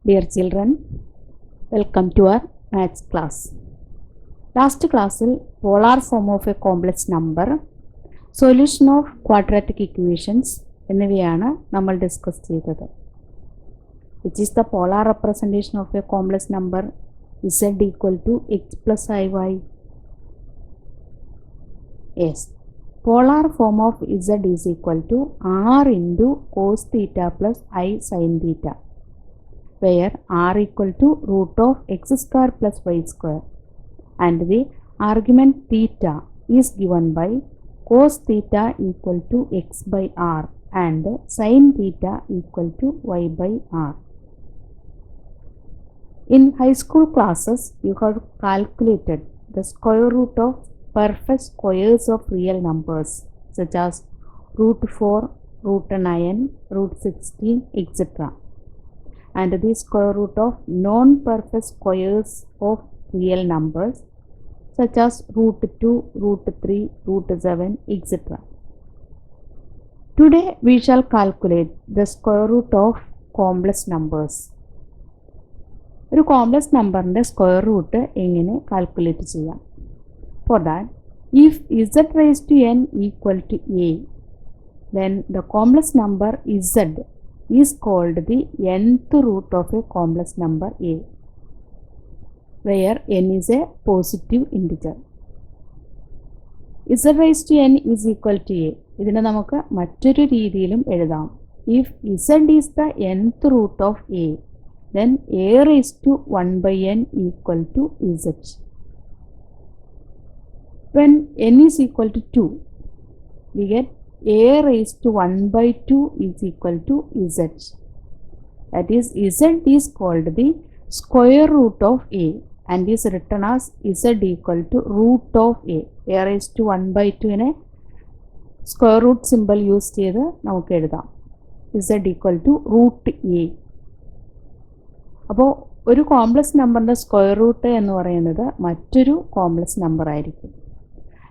Dear children, welcome to our maths class. Last class polar form of a complex number, solution of quadratic equations എന്നിവയാണ് നമ്മൾ discuss ചെയ്തത്. Which is the polar representation of a complex number z equal to x plus iy? Yes, polar form of z is equal to r into cos theta plus I sin theta, where r equal to root of x square plus y square, and the argument theta is given by cos theta equal to x by r and sin theta equal to y by r. In high school classes, you have calculated the square root of perfect squares of real numbers such as root 4, root 9, root 16, etc. and the square root of non-perfect squares of real numbers such as root 2, root 3, root 7, etc. Today we shall calculate the square root of complex numbers. ഒരു complex നമ്പറിൻ്റെ square root എങ്ങനെ calculate ചെയ്യാം? For that, if z raised to n equal to a, then the complex number z is called the nth root of a complex number a, where n is a positive integer. z raised to n is equal to a. ഇതിനെ നമുക്ക് മറ്റൊരു രീതിയിലും എഴുതാം. If z is the nth root of a, then a raised to 1 by n equal to z. When n is equal to 2, we get a raised to 1 by 2 is equal to z. That is, z is called the square root of a and is written as z equal to root of a. A raised to 1 by 2 in a square root symbol use ചെയ്ത് നമുക്ക് എഴുതാം. z equal to root a. അപ്പോൾ ഒരു complex നമ്പറിൻ്റെ square root എന്ന് പറയുന്നത് മറ്റൊരു complex number ആയിരിക്കും.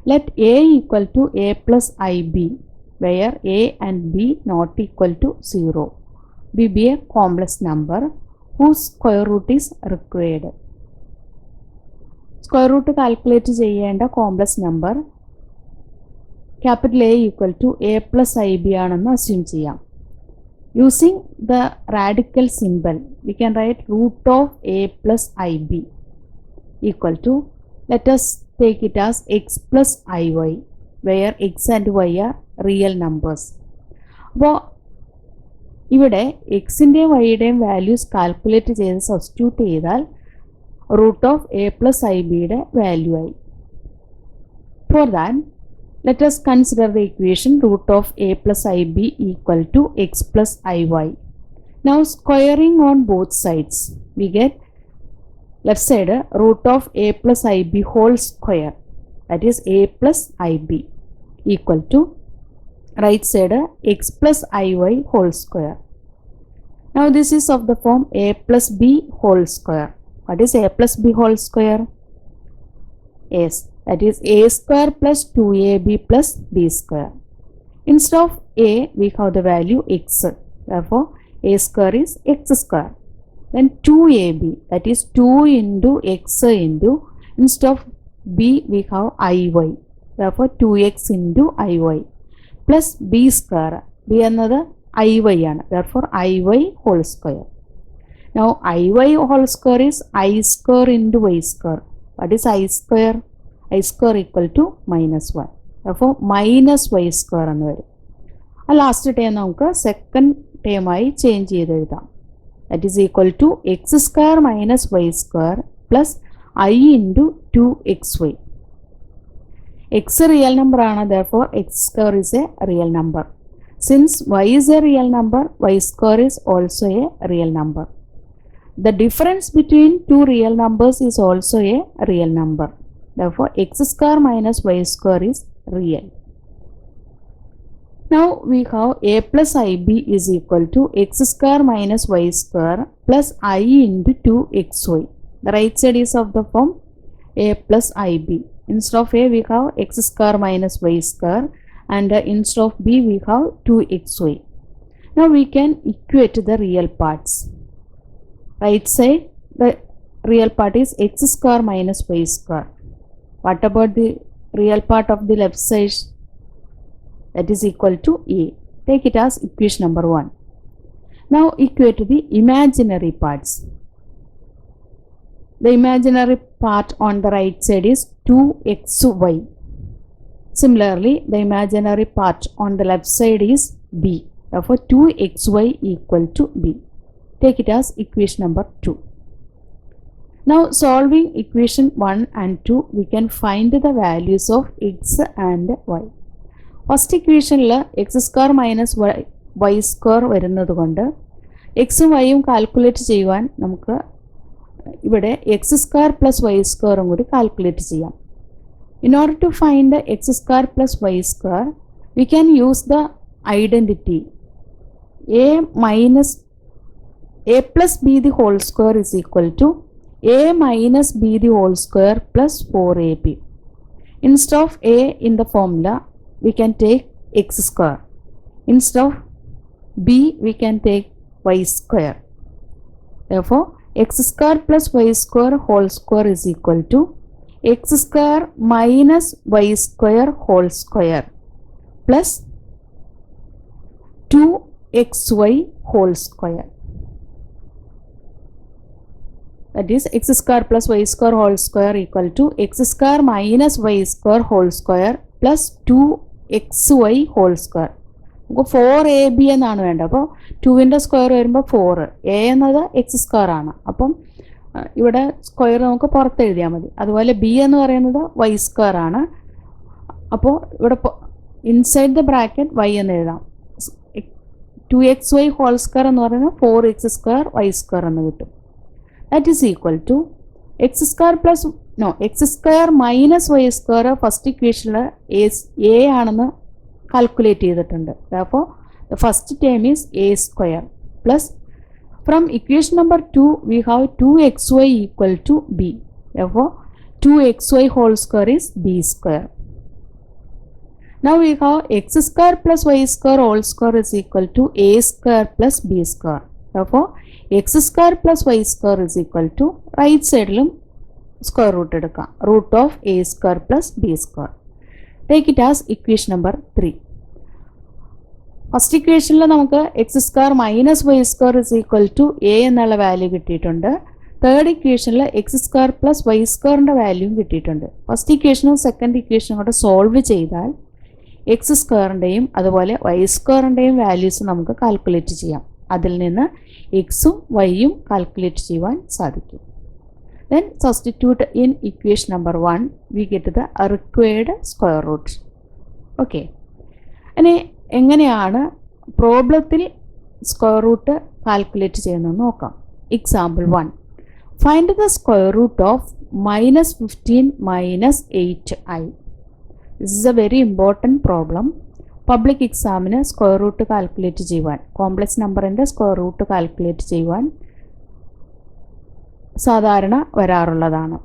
Let a equal to a plus i b, where a and b not equal to 0 b a complex number whose square root is required. Square root calculate ചെയ്യേണ്ട complex number capital a equal to a plus i b ആണെന്ന് assume ചെയ്യാം. Using the radical symbol, we can write root of a plus ib equal to, let us take it as x plus iy, where x and y are real numbers. അപ്പോൾ ഇവിടെ എക്സിൻ്റെയും വൈയുടെയും values calculate ചെയ്ത് substitute ചെയ്താൽ root of a plus i ബിയുടെ value ആയി. For that, let us consider the equation root of a plus ib equal to x plus iy. Now squaring on both sides, we get left side root of a plus ib whole square, that is a plus ib equal to right side x plus iy whole square. Now this is of the form a plus b whole square. What is a plus b whole square? Yes, that is a square plus 2ab plus b square. Instead of a, we have the value x. Therefore, a square is x square. Then 2ab, that is 2 into x into, instead of b, we have iy. Therefore, 2x into iy plus b square. b another iy ആണ്. Therefore, iy whole square. Now, iy whole square is I square into y square. What is I square? I square equal to minus 1. Therefore, minus y square എന്ന് വരും. ആ last term നമുക്ക് second ടേമായി change ചെയ്ത് എഴുതാം. That is equal to x square minus y square plus i into 2xy. X real number ആണ്. therefore x square is a real number. Since y is a real number, y square is also a real number. The difference between two real numbers is also a real number. Therefore, x square minus y square is real. Now we have a plus ib is equal to x square minus y square plus I into 2xy. The right side is of the form a plus ib. Instead of a, we have x square minus y square, and instead of b, we have 2xy. Now we can equate the real parts. Right side, the real part is x square minus y square. What about the real part of the left side? That is equal to a. Take it as equation number 1. Now equate the imaginary parts. The imaginary part on the right side is 2xy. Similarly, the imaginary part on the left side is b. Therefore, 2xy equal to b. Take it as equation number 2. Now, solving equation 1 and 2, we can find the values of x and y. First equation x square minus y square വരുന്നത് കൊണ്ട് എക്സും വൈയും calculate ചെയ്യുവാൻ നമുക്ക് ഇവിടെ X square plus Y സ്ക്വയറും കൂടി calculate ചെയ്യാം. In order to find the x square plus y square, we can use the identity a plus b the whole square is equal to a minus b the whole square plus 4ab. Instead of a in the formula, we can take x square. Instead of b, we can take y square. Therefore, x square plus y square whole square is equal to x square minus y square whole square plus 2xy whole square. That is x square plus y square whole square equal to x square minus y square whole square plus 2xy whole square. നമുക്ക് 4ab എന്നാണ് വേണ്ടത്. അപ്പോൾ 2ൻ്റെ square വരുമ്പോൾ 4, a എന്നത് X square ആണ്. അപ്പം ഇവിടെ square നമുക്ക് പുറത്ത് എഴുതിയാൽ മതി. അതുപോലെ ബി എന്ന് പറയുന്നത് വൈ സ്ക്വയർ ആണ്. അപ്പോൾ ഇവിടെ ഇൻസൈഡ് ദ ബ്രാക്കറ്റ് വൈ എന്ന് എഴുതാം. 2xy ഹോൾ സ്ക്വയർ എന്ന് പറയുന്നത് 4x സ്ക്വയർ വൈ സ്ക്വയർ എന്ന് കിട്ടും. That is equal to x square minus y square first ഇക്വേഷനിൽ എ ആണെന്ന് കാൽക്കുലേറ്റ് ചെയ്തിട്ടുണ്ട്. അപ്പോൾ the first term is a square plus from equation number 2 we have 2xy equal to b. Therefore 2xy whole square is b square. Now we have x square plus y square whole square is equal to a square plus b square. Therefore x square plus y square is equal to right side square root എടുക്കാം. root of a square plus b square. Take it as equation number 3. First ഇക്വേഷനിൽ നമുക്ക് x square minus y square is equal to a എന്നുള്ള value കിട്ടിയിട്ടുണ്ട്. Third ഇക്വേഷനിൽ x square plus y സ്ക്വയറിൻ്റെ വാല്യൂവും കിട്ടിയിട്ടുണ്ട്. First ഇക്വേഷനും സെക്കൻഡ് ഇക്വേഷനും കൂടെ സോൾവ് ചെയ്താൽ എക്സ് സ്ക്വയറിൻ്റെയും അതുപോലെ വൈ സ്ക്വയറിൻ്റെയും വാല്യൂസ് നമുക്ക് കാൽക്കുലേറ്റ് ചെയ്യാം. അതിൽ നിന്ന് എക്സും വൈയും കാൽക്കുലേറ്റ് ചെയ്യുവാൻ സാധിക്കും. Then substitute in equation number 1 we get the required square root. Okay, ഇനി എങ്ങനെയാണ് പ്രോബ്ലത്തിൽ സ്ക്വയർ റൂട്ട് കാൽക്കുലേറ്റ് ചെയ്യുന്നതെന്ന് നോക്കാം. Example 1, find the square root of -15 - 8i. This is a very important problem. Public എക്സാമിന് സ്ക്വയർ റൂട്ട് കാൽക്കുലേറ്റ് ചെയ്യുവാൻ, complex നമ്പറിൻ്റെ square root calculate ചെയ്യുവാൻ സാധാരണ വരാറുള്ളതാണ്.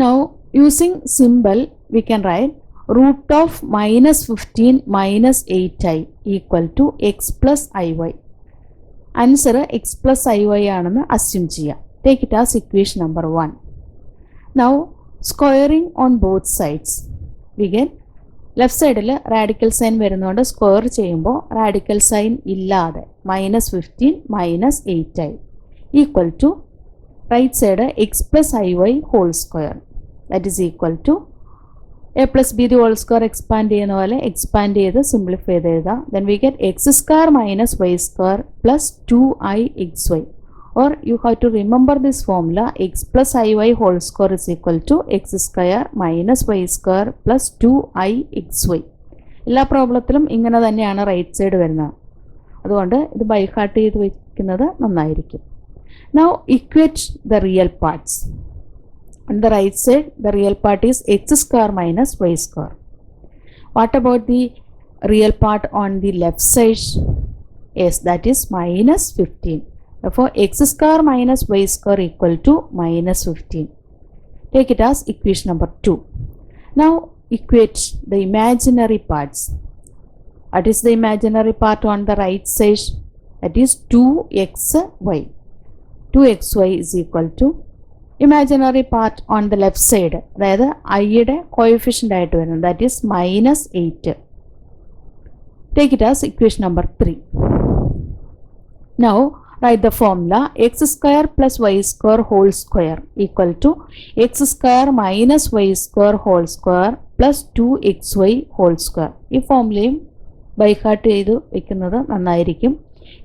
Now using simple we can write root of -15 - 8i equal to x plus iy. Answer x plus iy ആണെന്ന് assume ചെയ്യാം. Take it as equation number 1. Now squaring on both sides we get left സൈഡിൽ radical sign വരുന്നതുകൊണ്ട് square ചെയ്യുമ്പോൾ radical sign ഇല്ലാതെ -15 - 8i equal to right side x plus iy whole square. That is equal to a plus b the whole square expand ചെയ്യുന്ന പോലെ expand ചെയ്ത് simplify ചെയ്ത് എഴുതാം. Then we get x square minus y square plus 2ixy. Or you have to remember this formula x plus iy whole square is equal to x square minus y square plus 2ixy. എല്ലാ പ്രോബ്ലത്തിലും ഇങ്ങനെ തന്നെയാണ് right side വരുന്നത്. അതുകൊണ്ട് ഇത് by heart ചെയ്ത് വയ്ക്കുന്നത് നന്നായിരിക്കും. Now equate the real parts. On the right side, the real part is x square minus y square. What about the real part on the left side? Yes, that is -15. Therefore, x square minus y square equal to -15. Take it as equation number 2. Now, equate the imaginary parts. What is the imaginary part on the right side? That is 2xy. 2xy is equal to imaginary part on the left side, അതായത് iയുടെ coefficient ആയിട്ട് വരുന്നത്, that is -8. Take it as equation number 3. Now write the formula x square plus y square whole square equal to x square minus y square whole square plus 2xy whole square. ഈ ഫോർമുലയും by heart ചെയ്ത് വയ്ക്കുന്നത് നന്നായിരിക്കും.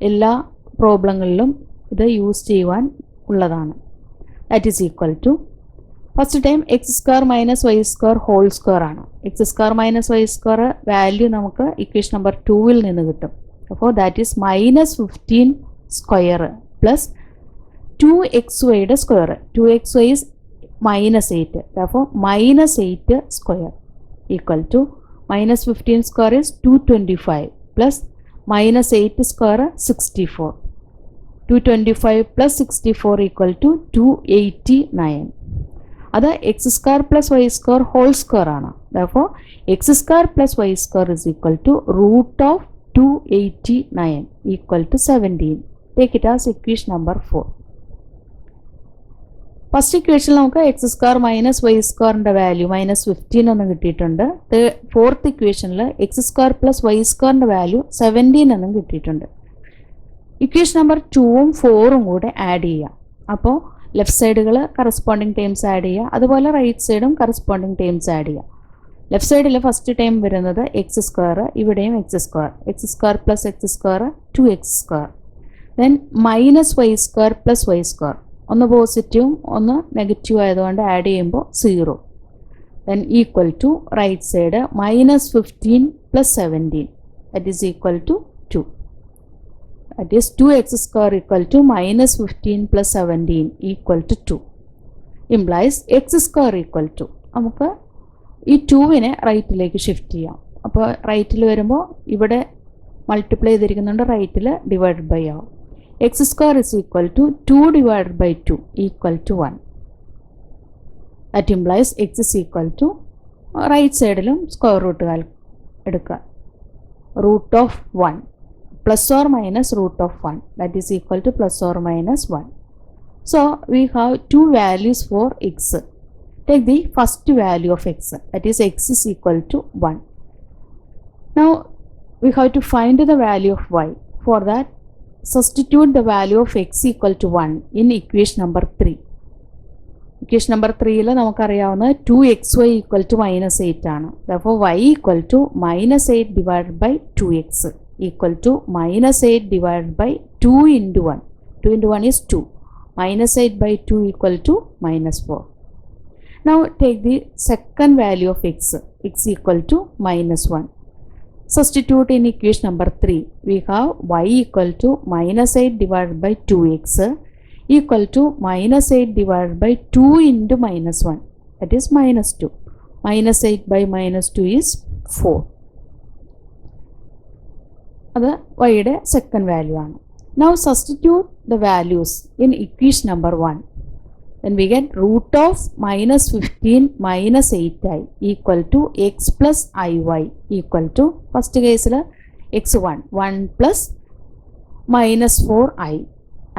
എല്ലാ പ്രോബ്ലങ്ങളിലും ഇത് use ചെയ്യുവാൻ ഉള്ളതാണ്. That is equal to, first time x square minus y square whole square ആണ്. x square minus y square value നമുക്ക് ഇക്വേഷൻ നമ്പർ 2-ൽ നിന്ന് കിട്ടും. അപ്പോൾ ദാറ്റ് ഈസ് -15 സ്ക്വയർ പ്ലസ് 2xyയുടെ സ്ക്വയർ. 2xy is -8. അപ്പോൾ -8 square equal to -15 square is 225 plus -8 square 64. 225 plus 64 equal to 289. അത് x square plus y square whole square ആണ്. Therefore x square plus y square is equal to root of 289 equal to 17. Take it as equation number 4. First ഇക്വേഷനിൽ നമുക്ക് x square minus y സ്ക്വയറിൻ്റെ value -15 എന്ന് കിട്ടിയിട്ടുണ്ട്. Fourth ഇക്വേഷനിൽ x square plus y സ്ക്വയറിൻ്റെ value 17 എന്നും കിട്ടിയിട്ടുണ്ട്. ഇക്വേഷൻ നമ്പർ 2ഉം 4ഉം കൂടെ ആഡ് ചെയ്യാം. അപ്പോൾ ലെഫ്റ്റ് സൈഡുകൾ കറസ്പോണ്ടിങ് ടേംസ് ആഡ് ചെയ്യുക, അതുപോലെ റൈറ്റ് സൈഡും കറസ്പോണ്ടിങ് ടേംസ് ആഡ് ചെയ്യുക. ലെഫ്റ്റ് സൈഡിൽ ഫസ്റ്റ് ടൈം വരുന്നത് എക്സ് സ്ക്വയർ, ഇവിടെയും x square plus x square 2x square. Then minus y square plus y square, ഒന്ന് പോസിറ്റീവും ഒന്ന് നെഗറ്റീവ് ആയതുകൊണ്ട് ആഡ് ചെയ്യുമ്പോൾ 0. Then equal to right side -15 plus 17 that is equal to 2. That is 2x square equal to -15 plus 17 equal to 2. Implies x square equal to, നമുക്ക് ഈ 2വിനെ റൈറ്റിലേക്ക് shift ചെയ്യാം. അപ്പോൾ റൈറ്റിൽ വരുമ്പോൾ ഇവിടെ മൾട്ടിപ്ലൈ ചെയ്തിരിക്കുന്നുണ്ട്, റൈറ്റിൽ ഡിവൈഡ് ബൈ ആവും. X square is equal to 2 divide by 2 equal to 1. That implies x is equal to, right സൈഡിലും സ്ക്വയർ റൂട്ട് എടുക്കുക, root of 1 plus or minus root of 1, that is equal to plus or minus 1. So we have two values for x. Take the first value of x, that is x is equal to 1. Now we have to find the value of y. For that, substitute the value of x equal to 1 in equation number 3. Equation number 3ൽ നമുക്കറിയാവുന്ന 2xy equal to -8 ആണ്. Therefore y equal to -8 divide by 2x equal to -8 divided by 2 into 1. 2 into 1 is 2. -8 by 2 equal to -4. Now take the second value of x. X equal to -1. Substitute in equation number 3. We have y equal to -8 divided by 2x equal to -8 divided by 2 into -1. That is -2. -8 by -2 is 4. അത് വൈയുടെ second value ആണ്. Now substitute the values in equation number 1. then we get root of -15 -8i equal to x plus iy equal to, first കേസിൽ x1 1 plus -4i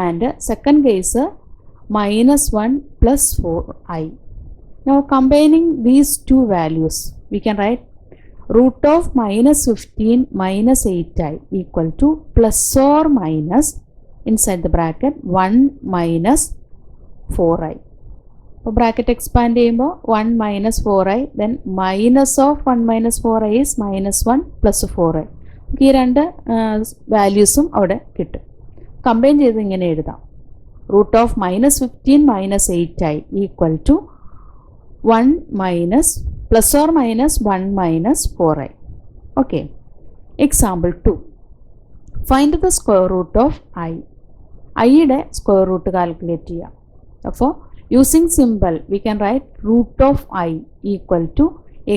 and second case -1 plus 4i. Now combining these two values we can write root of -15 -8i equal to plus or minus inside the bracket 1 minus 4i. അപ്പോൾ bracket expand ചെയ്യുമ്പോൾ 1 minus 4i, then minus of 1 minus 4i is -1 plus 4i. ഈ രണ്ട് വാല്യൂസും അവിടെ കിട്ടും. Combine ചെയ്ത് ഇങ്ങനെ എഴുതാം, root of -15 -8i equal to 1 minus plus or minus 1 minus 4i. Okay. Example 2. Find the square root of I. iയുടെ square root calculate ചെയ്യാം. അപ്പോൾ using symbol we can write root of I equal to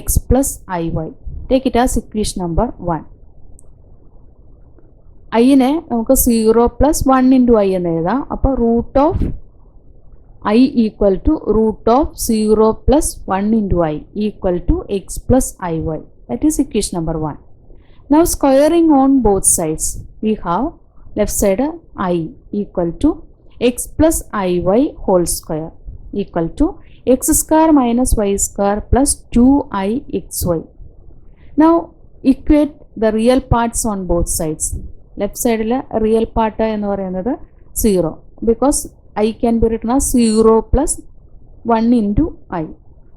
x plus iy. Take it as equation number 1. iനെ നമുക്ക് 0 plus 1 into I എന്ന് എഴുതാം. അപ്പോൾ root of I equal to root of 0 plus 1 into I equal to x plus iy. That is equation number 1. Now squaring on both sides, we have left side I equal to x plus iy whole square equal to x square minus y square plus 2ixy. Now equate the real parts on both sides. Left side real part എന്ന് പറയുന്നത് 0 because I can be written as 0 plus 1 into I.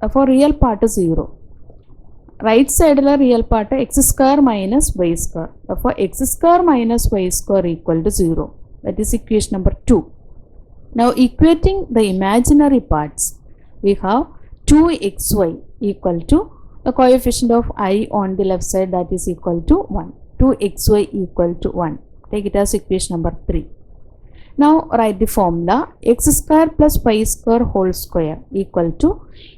Therefore real part is 0. Right side real part x square minus y square. Therefore x square minus y square equal to 0. That is equation number 2. Now equating the imaginary parts, we have 2xy equal to the coefficient of I on the left side, that is equal to 1. 2xy equal to 1. Take it as equation number 3. Now write the formula x square plus y square whole square equal to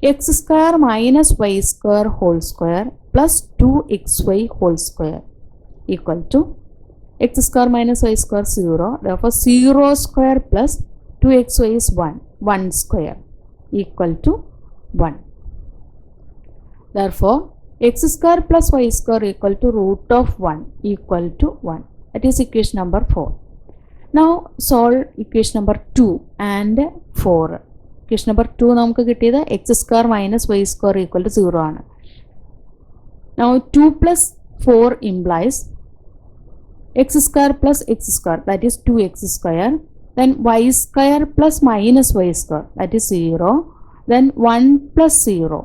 x square minus y square whole square plus 2xy whole square equal to x square minus y square 0. Therefore 0 square plus 2xy is 1. 1 square equal to 1. Therefore x square plus y square equal to root of 1 equal to 1. That is equation number 4. Now solve equation number 2 and 4. Equation number 2 നമുക്ക് കിട്ടിയത് x square minus y square equal to 0 ആണ്. Now 2 plus 4 implies x square plus x square, that is 2x square. Then y square plus minus y square, that is 0. Then 1 plus 0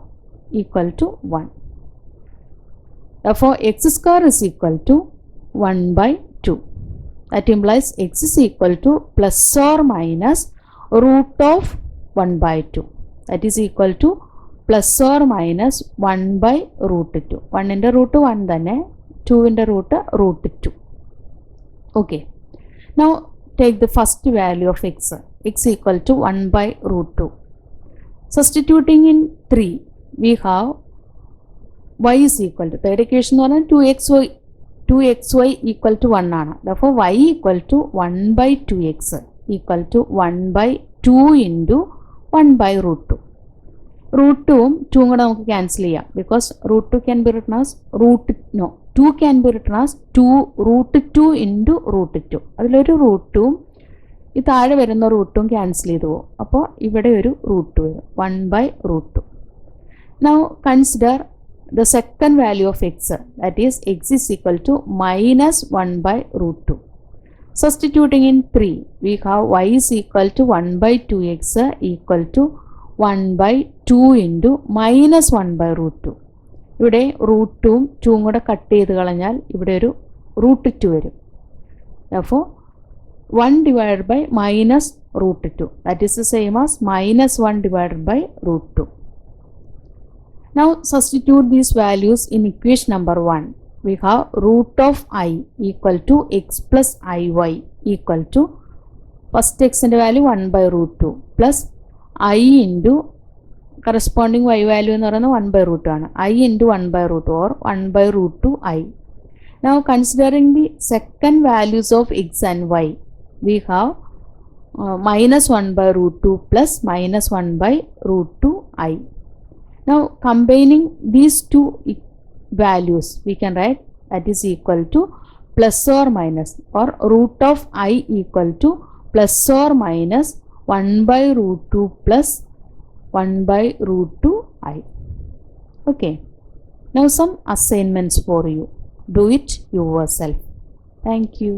equal to 1. Therefore x square is equal to 1 by 2. That implies x is equal to plus or minus root of 1 by 2. That is equal to plus or minus 1 by root 2. 1 in the root 1 തന്നെ 2 in the root 2. Okay. Now take the first value of x. X equal to 1 by root 2. Substituting in 3, we have y is equal to, third equation എന്ന് പറഞ്ഞാൽ 2xy equal to 1 ആണ്. Therefore y equal to 1 by 2x equal to 1 by 2 into 1 by root 2. Root 2ഉം 2ഉം കൂടെ നമുക്ക് cancel ചെയ്യാം because root 2 can be written as 2 can be written as 2 root 2 into root 2. അതിലൊരു root 2ഉം ഈ താഴെ വരുന്ന root 2ഉം cancel ചെയ്തു പോകും. അപ്പോൾ ഇവിടെ ഒരു root 2 വരും, 1 by root 2. Now consider the second value of x, that is x is equal to minus 1 by root 2. Substituting in 3, we have y is equal to 1 by 2x equal to 1 by 2 into minus 1 by root 2. ഇവിടെ root 2ഉം 2ഉം കൂടെ cut ചെയ്ത് കളഞ്ഞാൽ ഇവിടെ ഒരു root 2 വരും. Therefore 1 divided by minus root 2, that is the same as minus 1 divided by root 2. Now substitute these values in equation number 1. We have root of I equal to x plus iy equal to first x and value 1 by root 2 plus I into corresponding y value എന്ന് പറയുന്നത് 1 by root 2 ആണ്. I into 1 by root or 1 by root 2 I. Now considering the second values of x and y, we have minus 1 by root 2 plus minus 1 by root 2 I. Now combining these two values, we can write that is equal to plus or minus, or root of I equal to plus or minus 1 by root 2 plus 1 by root 2 I. Okay. Now some assignments for you. Do it yourself. Thank you.